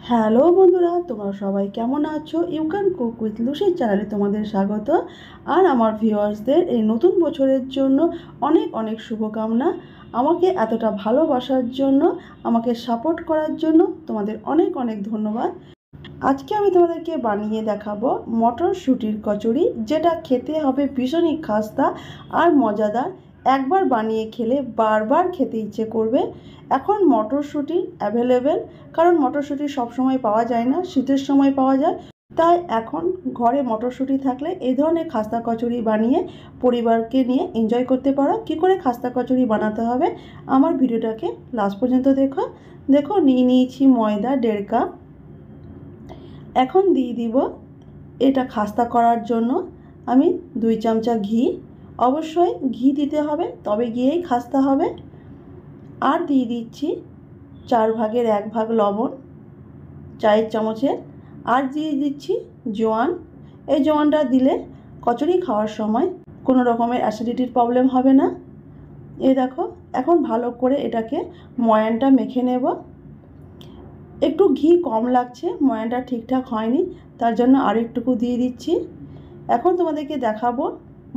Hello বন্ধুরা, তোমরা সবাই কেমন আছো? You can cook with Lucy চ্যানেলে তোমাদের স্বাগত। আর আমার ভিউয়ার্সদের এই নতুন বছরের জন্য অনেক অনেক শুভকামনা। আমাকে এতটা ভালোবাসার জন্য, আমাকে সাপোর্ট করার জন্য তোমাদের অনেক অনেক ধন্যবাদ। আজকে আমি তোমাদেরকে বানিয়ে দেখাবো মটরশুঁটির কচুরি, যেটা খেতে হবে ভীষণই খাস্তা আর মজাদার। একবার বানিয়ে খেলে বারবার খেতে ইচ্ছে করবে। এখন মটরশুঁটি অ্যাভেলেবেল, কারণ মটরশুঁটি সবসময় পাওয়া যায় না, শীতের সময় পাওয়া যায়। তাই এখন ঘরে মটরশুঁটি থাকলে এই ধরনের খাস্তা কচুরি বানিয়ে পরিবারকে নিয়ে এনজয় করতে পারো। কী করে খাস্তা কচুরি বানাতে হবে আমার ভিডিওটাকে লাস্ট পর্যন্ত দেখো নিয়ে নিয়েছি ময়দা 1.5 কাপ। এখন দিয়ে দিব এটা খাস্তা করার জন্য আমি 2 চামচা ঘি। অবশ্যই ঘি দিতে হবে, তবে গিয়েই খাস্তা হবে। আর দিয়ে দিচ্ছি 4 ভাগের 1 ভাগ লবণ, চায়ের চামচের। আর দিয়ে দিচ্ছি জোয়ান। এই জোয়ানটা দিলে কচুরি খাওয়ার সময় কোনো রকমের অ্যাসিডিটির প্রবলেম হবে না। এই দেখো, এখন ভালো করে এটাকে ময়ানটা মেখে নেব। একটু ঘি কম লাগছে, ময়ানটা ঠিকঠাক হয়নি, তার জন্য আরেকটুকু দিয়ে দিচ্ছি। এখন তোমাদেরকে দেখাবো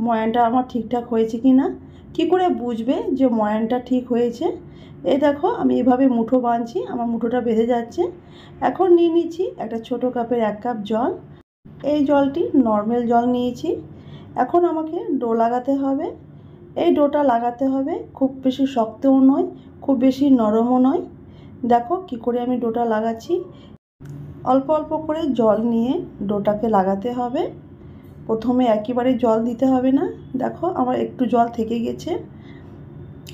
ময়ানটা আমার ঠিকঠাক হয়েছে কি না। কী করে বুঝবে যে ময়ানটা ঠিক হয়েছে? এই দেখো, আমি এভাবে মুঠো বাঁধছি, আমার মুঠোটা বেঁধে যাচ্ছে। এখন নিয়ে নিচ্ছি একটা ছোটো কাপের 1 কাপ জল। এই জলটি নর্মাল জল নিয়েছি। এখন আমাকে ডো লাগাতে হবে। এই ডোটা লাগাতে হবে, খুব বেশি শক্তও নয়, খুব বেশি নরমও নয়। দেখো কি করে আমি ডোটা লাগাচ্ছি। অল্প অল্প করে জল নিয়ে ডোটাকে লাগাতে হবে। প্রথমে একেবারে জল দিতে হবে না। দেখো আমার একটু জল থেকে গেছে,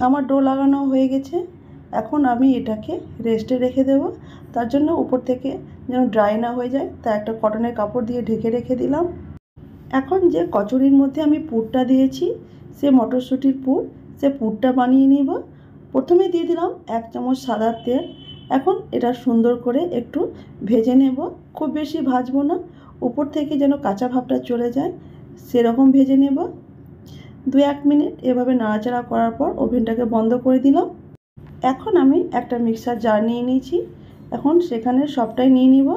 আমার ডো লাগানো হয়ে গেছে। এখন আমি এটাকে রেস্টে রেখে দেব। তার জন্য উপর থেকে যেন ড্রাই না হয়ে যায়, তাই একটা কটনের কাপড় দিয়ে ঢেকে রেখে দিলাম। এখন যে কচুরির মধ্যে আমি পুরটা দিয়েছি, সে মটরশুঁটির পুর, সে পুরটা বানিয়ে নিব। প্রথমে দিয়ে দিলাম 1 চামচ সাদা তেল। এখন এটা সুন্দর করে একটু ভেজে নেব, খুব বেশি ভাজবো না, উপর থেকে যেন কাঁচা ভাবটা চলে যায় সেরকম ভেজে নেব। 2-1 মিনিট এভাবে নাড়াচাড়া করার পর ওভেনটাকে বন্ধ করে দিলাম। এখন আমি একটা মিক্সার জার নিয়ে নিয়েছি, এখন সেখানে সবটাই নিয়ে নিব।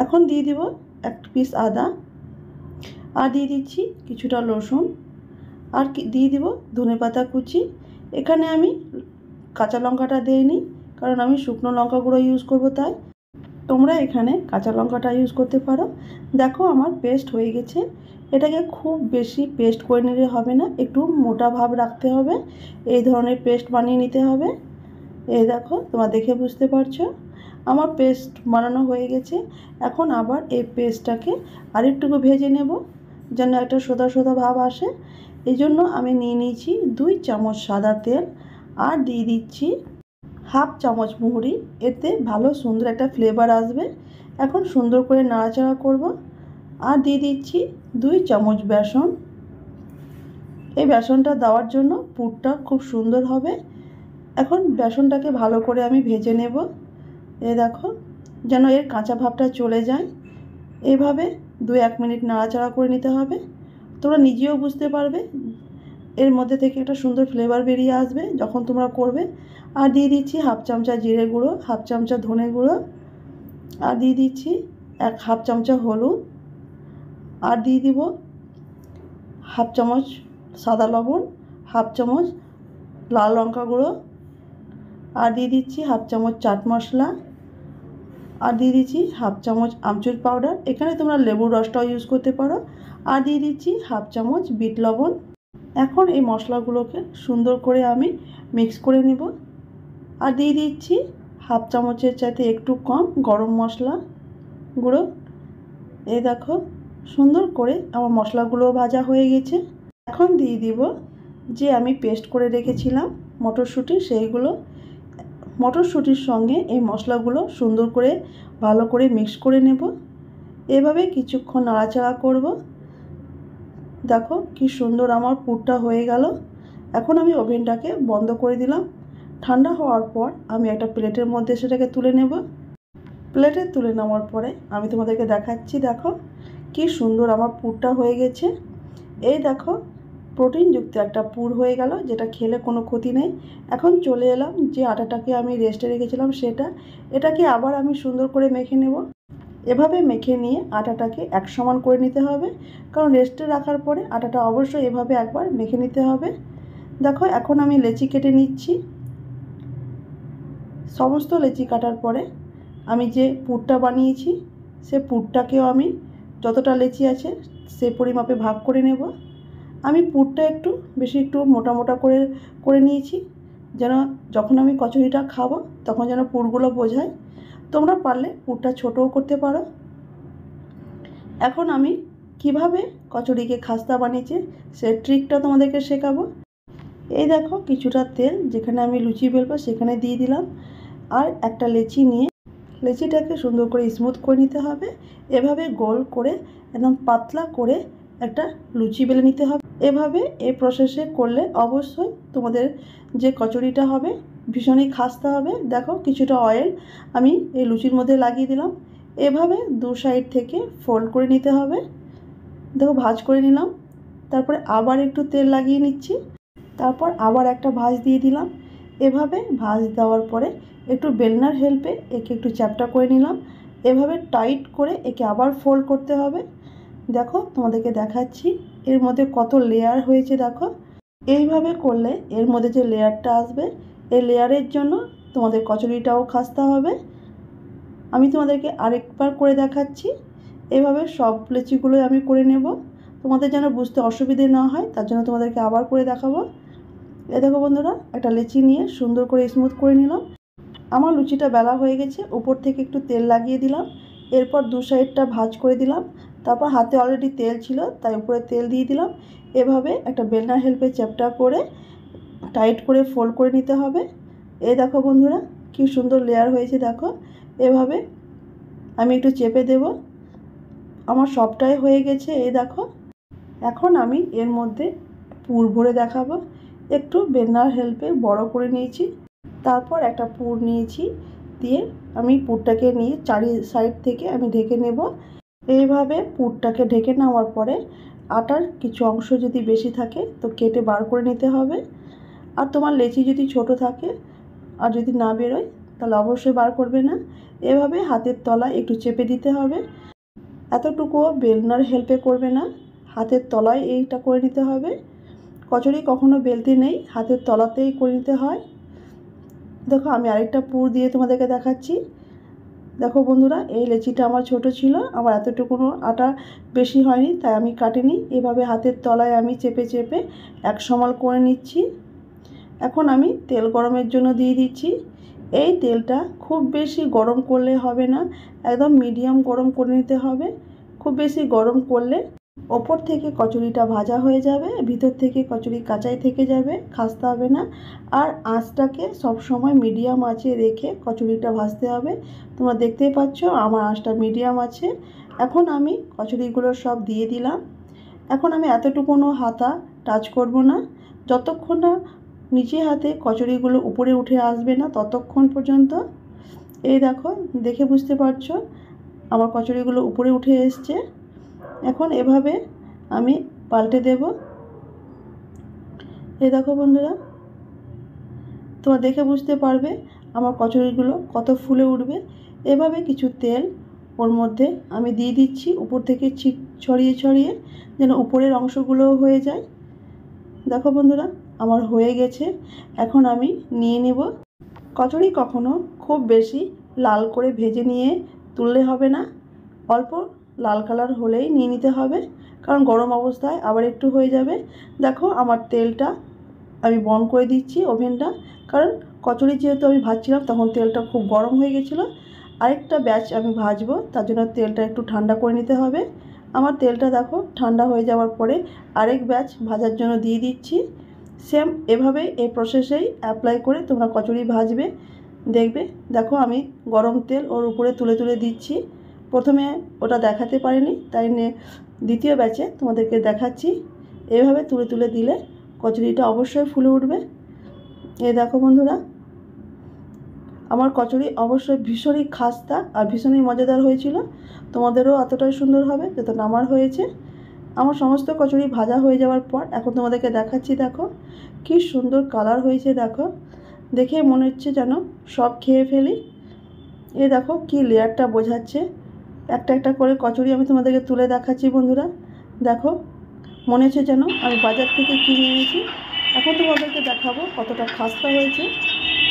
এখন দিয়ে দিব 1 পিস আদা, আর দিয়ে দিচ্ছি কিছুটা রসুন, আর দিয়ে দিব ধনেপাতা কুচি। এখানে আমি কাঁচা লঙ্কাটা দিইনি, কারণ আমি শুকনো লঙ্কা গুঁড়ো ইউজ করব, তাই তোমরা এখানে কাঁচা লঙ্কাটা ইউজ করতে পারো। দেখো আমার পেস্ট হয়ে গেছে। এটাকে খুব বেশি পেস্ট করে নিলে হবে না, একটু মোটা ভাব রাখতে হবে। এই ধরনের পেস্ট বানিয়ে নিতে হবে। এই দেখো, তোমরা দেখে বুঝতে পারছো আমার পেস্ট বানানো হয়ে গেছে। এখন আবার এই পেস্টটাকে আরেকটুকু ভেজে নেব, যেন একটা সোদা সোদা ভাব আসে। এই জন্য আমি নিয়ে নিয়েছি 2 চামচ সাদা তেল, আর দিয়ে দিচ্ছি 1/2 চামচ মৌরি। এতে ভালো সুন্দর একটা ফ্লেভার আসবে। এখন সুন্দর করে নাড়াচাড়া করব। আর দিয়ে দিচ্ছি 2 চামচ বেসন। এই বেসনটা দেওয়ার জন্য পুরটা খুব সুন্দর হবে। এখন বেসনটাকে ভালো করে আমি ভেজে নেব। এই দেখো, যেন এর কাঁচা ভাবটা চলে যায়। এইভাবে 2-1 মিনিট নাড়াচাড়া করে নিতে হবে। তোমরা নিজেও বুঝতে পারবে এর মধ্যে থেকে একটা সুন্দর ফ্লেভার বেরিয়ে আসবে যখন তোমরা করবে। আর দিয়ে দিচ্ছি 1/2 চামচা জিরে গুঁড়ো, 1/2 চামচা ধনে গুঁড়ো, আর দিয়ে দিচ্ছি 1/2 চামচা হলুদ, আর দিয়ে দিব 1/2 চামচ সাদা লবণ, 1/2 চামচ লাল লঙ্কা গুঁড়ো, আর দিয়ে দিচ্ছি 1/2 চামচ চাট মশলা, আর দিয়ে দিচ্ছি 1/2 চামচ আমচুর পাউডার। এখানে তোমরা লেবুর রসটাও ইউজ করতে পারো। আর দিয়ে দিচ্ছি 1/2 চামচ বিট লবণ। এখন এই মশলাগুলোকে সুন্দর করে আমি মিক্স করে নেব। আর দিয়ে দিচ্ছি 1/2 চামচের চাইতে একটু কম গরম মশলা গুঁড়ো। এই দেখো, সুন্দর করে আমার মশলাগুলো ভাজা হয়ে গেছে। এখন দিয়ে দিব যে আমি পেস্ট করে রেখেছিলাম মটরশুঁটি, সেইগুলো মটরশুঁটির সঙ্গে এই মশলাগুলো সুন্দর করে ভালো করে মিক্স করে নেব। এভাবে কিছুক্ষণ নাড়াচাড়া করব। দেখো কি সুন্দর আমার পুরটা হয়ে গেল। এখন আমি ওভেনটাকে বন্ধ করে দিলাম। ঠান্ডা হওয়ার পর আমি একটা প্লেটের মধ্যে সেটাকে তুলে নেব। প্লেটে তুলে নেওয়ার পরে আমি তোমাদেরকে দেখাচ্ছি। দেখো কি সুন্দর আমার পুরটা হয়ে গেছে। এই দেখো, প্রোটিনযুক্ত একটা পুর হয়ে গেল, যেটা খেলে কোনো ক্ষতি নেই। এখন চলে এলাম যে আটাটাকে আমি রেস্টে রেখেছিলাম এটাকে আবার আমি সুন্দর করে মেখে নেব। এভাবে মেখে নিয়ে আটাটাকে এক সমান করে নিতে হবে, কারণ রেস্টে রাখার পরে আটাটা অবশ্যই এভাবে একবার মেখে নিতে হবে। দেখো এখন আমি লেচি কেটে নিচ্ছি। সমস্ত লেচি কাটার পরে আমি যে পুরটা বানিয়েছি সে পুরটাকেও আমি যতটা লেচি আছে সে পরিমাপে ভাগ করে নেব। আমি পুরটা একটু মোটা মোটা করে নিয়েছি, যেন যখন আমি কচুরিটা খাবো তখন যেন পুরগুলো বোঝায়। তোমরা পারলে পুরটা ছোটও করতে পারো। এখন আমি কিভাবে কচুরিকে খাস্তা বানিয়েছি সে ট্রিকটা তোমাদেরকে শেখাবো। এই দেখো কিছুটা তেল যেখানে আমি লুচি বেলবো সেখানে দিয়ে দিলাম, আর একটা লেচি নিয়ে লেচিটাকে সুন্দর করে স্মুথ করে নিতে হবে। এভাবে গোল করে একদম পাতলা করে একটা লুচি বেলে নিতে হবে। এভাবে এই প্রসেসে করলে অবশ্যই তোমাদের যে কচুরিটা হবে ভীষণই খাস্তা হবে। দেখো কিছুটা অয়েল আমি এই লুচির মধ্যে লাগিয়ে দিলাম। এভাবে দু সাইড থেকে ফোল্ড করে নিতে হবে। দেখো ভাঁজ করে নিলাম, তারপরে আবার একটু তেল লাগিয়ে নিচ্ছি, তারপর আবার একটা ভাঁজ দিয়ে দিলাম। এভাবে ভাঁজ দেওয়ার পরে একটু বেলনার হেল্পে একে একটু চ্যাপটা করে নিলাম। এভাবে টাইট করে একে আবার ফোল্ড করতে হবে। দেখো তোমাদেরকে দেখাচ্ছি এর মধ্যে কত লেয়ার হয়েছে। দেখো এইভাবে করলে এর মধ্যে যে লেয়ারটা আসবে এই লেয়ারের জন্য তোমাদের কচুরিটাও খাস্তা হবে। আমি তোমাদেরকে আরেকবার করে দেখাচ্ছি। এভাবে সব লেচিগুলোই আমি করে নেব, তোমাদের যেন বুঝতে অসুবিধে না হয় তার জন্য তোমাদেরকে আবার করে দেখাবো। এই দেখো বন্ধুরা, একটা লেচি নিয়ে সুন্দর করে স্মুথ করে নিলাম। আমার লুচিটা বেলা হয়ে গেছে, উপর থেকে একটু তেল লাগিয়ে দিলাম, এরপর দু সাইডটা ভাঁজ করে দিলাম, তারপর হাতে অলরেডি তেল ছিল তাই উপরে তেল দিয়ে দিলাম। এভাবে একটা বেলনার হেল্পে চ্যাপটা করে টাইট করে ফোল্ড করে নিতে হবে। এই দেখো বন্ধুরা কি সুন্দর লেয়ার হয়েছে। দেখো এভাবে আমি একটু চেপে দেব, আমার সবটাই হয়ে গেছে। এই দেখো এখন আমি এর মধ্যে পুর ভরে দেখাবো। একটু বেলনার হেল্পে বড় করে নিয়েছি, তারপর একটা পুর নিয়েছি, দিয়ে আমি পুরটাকে নিয়ে চারি সাইড থেকে আমি ঢেকে নেব। এইভাবে পুরটাকে ঢেকে নেওয়ার পরে আটার কিছু অংশ যদি বেশি থাকে তো কেটে বার করে নিতে হবে। আর তোমার লেচি যদি ছোট থাকে আর যদি না বেরোয় তাহলে অবশ্যই বার করবে না। এভাবে হাতের তলায় একটু চেপে দিতে হবে। এতটুকুও বেলনার হেল্পে করবে না, হাতের তলায় এইটা করে নিতে হবে। কচুরি কখনো বেলতে নেই, হাতের তলাতেই করে নিতে হয়। দেখো আমি আরেকটা পুর দিয়ে তোমাদেরকে দেখাচ্ছি। দেখো বন্ধুরা এই লেচিটা আমার ছোট ছিল, আমার এতটুকুনো আটা বেশি হয়নি তাই আমি কাটিনি। এভাবে হাতের তলায় আমি চেপে চেপে এক সমান করে নিচ্ছি। এখন আমি তেল গরমের জন্য দিয়ে দিচ্ছি। এই তেলটা খুব বেশি গরম করলে হবে না, একদম মিডিয়াম গরম করে নিতে হবে। খুব বেশি গরম করলে ওপর থেকে কচুরিটা ভাজা হয়ে যাবে, ভিতর থেকে কচুরি কাঁচাই থেকে যাবে, খাস্তা হবে না। আর আঁচটাকে সব সময় মিডিয়াম আঁচে রেখে কচুরিটা ভাজতে হবে। তোমরা দেখতেই পাচ্ছ আমার আঁচটা মিডিয়াম আছে। এখন আমি কচুরিগুলো সব দিয়ে দিলাম। এখন আমি এতটুকুনো হাতা টাচ করব না, যতক্ষণ না নিচে হাতে কচুরিগুলো উপরে উঠে আসবে না ততক্ষণ পর্যন্ত। এই দেখো দেখে বুঝতে পারছো আমার কচুরিগুলো উপরে উঠে এসছে। এখন এভাবে আমি পাল্টে দেব। এই দেখো বন্ধুরা, তোমরা দেখে বুঝতে পারবে আমার কচুরিগুলো কত ফুলে উঠবে। এভাবে কিছু তেল ওর মধ্যে আমি দিয়ে দিচ্ছি উপর থেকে ছড়িয়ে ছড়িয়ে, যেন উপরের অংশগুলোও হয়ে যায়। দেখো বন্ধুরা আমার হয়ে গেছে, এখন আমি নিয়ে নেব। কচুরি কখনো খুব বেশি লাল করে ভেজে নিয়ে তুললে হবে না, অল্প লাল কালার হলেই নিয়ে নিতে হবে, কারণ গরম অবস্থায় আবার একটু হয়ে যাবে। দেখো আমার তেলটা আমি বন্ধ করে দিচ্ছি ওভেনটা, কারণ কচুরি যেহেতু আমি ভাজছিলাম তখন তেলটা খুব গরম হয়ে গেছিলো। আরেকটা ব্যাচ আমি ভাজবো, তার জন্য তেলটা একটু ঠান্ডা করে নিতে হবে। আমার তেলটা দেখো ঠান্ডা হয়ে যাওয়ার পরে আরেক ব্যাচ ভাজার জন্য দিয়ে দিচ্ছি। সেম এভাবে এই প্রসেসেই অ্যাপ্লাই করে তোমরা কচুরি ভাজবে, দেখবে। দেখো আমি গরম তেল ওর উপরে তুলে তুলে দিচ্ছি। প্রথমে ওটা দেখাতে পারিনি তাই দ্বিতীয় ব্যাচে তোমাদেরকে দেখাচ্ছি। এভাবে তুলে তুলে দিলে কচুরিটা অবশ্যই ফুলে উঠবে। এই দেখো বন্ধুরা আমার কচুরি অবশ্যই ভীষণই খাস্তা আর ভীষণই মজাদার হয়েছিল। তোমাদেরও অতটাই সুন্দর হবে যত আমার হয়েছে। আমার সমস্ত কচুরি ভাজা হয়ে যাওয়ার পর এখন তোমাদেরকে দেখাচ্ছি। দেখো কি সুন্দর কালার হয়েছে, দেখো দেখে মনে হচ্ছে যেন সব খেয়ে ফেলি। এ দেখো কি লেয়ারটা বোঝাচ্ছে। একটা একটা করে কচুরি আমি তোমাদেরকে তুলে দেখাচ্ছি বন্ধুরা। দেখো মনে হচ্ছে যেন আমি বাজার থেকে কিনে এনেছি। এখন তোমাদেরকে দেখাবো কতটা খাস্তা হয়েছে।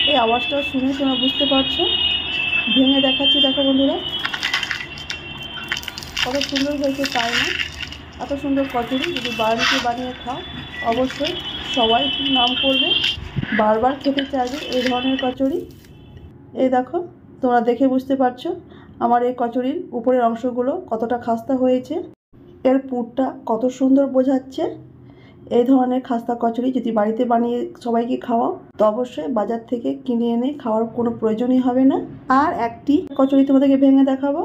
এই আওয়াজটা শুনে তোমরা বুঝতে পারছো। ভেঙে দেখাচ্ছি, দেখো বন্ধুরা কত সুন্দর হয়েছে, তাই না? এত সুন্দর কচুরি যদি বাড়িতে বানিয়ে খাও অবশ্যই সবাই নাম করবে, বারবার খেতে চাইবে এই ধরনের কচুরি। এই দেখো তোমরা দেখে বুঝতে পারছো আমার এই কচুরির উপরের অংশগুলো কতটা খাস্তা হয়েছে, এর পুরটা কত সুন্দর বোঝাচ্ছে। এই ধরনের খাস্তা কচুরি যদি বাড়িতে বানিয়ে সবাইকে খাওয়াও তো অবশ্যই বাজার থেকে কিনে এনে খাওয়ার কোনো প্রয়োজনই হবে না। আর একটি কচুরি তোমাদেরকে ভেঙে দেখাবো,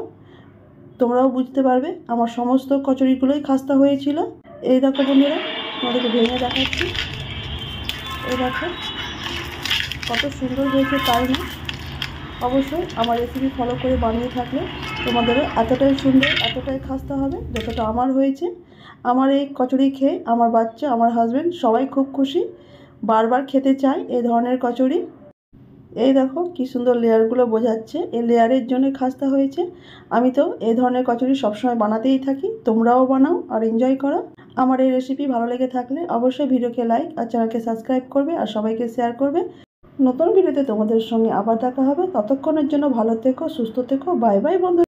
তোমরাও বুঝতে পারবে আমার সমস্ত কচুরিগুলোই খাস্তা হয়েছিল। এই দেখো বন্ধুরা তোমাদেরকে ভেঙে দেখাচ্ছি। এই দেখো কত সুন্দর হয়েছে, তাই না? অবশ্যই আমার রেসিপি ফলো করে বানিয়ে থাকলে তোমাদেরও এতটাই সুন্দর এতটাই খাস্তা হবে যতটা আমার হয়েছে। আমার এই কচুরি খেয়ে আমার বাচ্চা, আমার হাজব্যান্ড সবাই খুব খুশি, বারবার খেতে চায় এই ধরনের কচুরি। এই দেখো কি সুন্দর লেয়ারগুলো বোঝাচ্ছে, এই লেয়ারের জন্য খাস্তা হয়েছে। আমি তো এই ধরনের কচুরি সবসময় বানাতেই থাকি, তোমরাও বানাও আর এনজয় করো। আমার এই রেসিপি ভালো লেগে থাকলে অবশ্যই ভিডিওকে লাইক আর চ্যানেলকে সাবস্ক্রাইব করবে আর সবাইকে শেয়ার করবে। নতুন ভিডিওতে তোমাদের সঙ্গে আবার দেখা হবে। ততক্ষণের জন্য ভালো থেকো, সুস্থ থেকো। বাই বাই বন্ধু।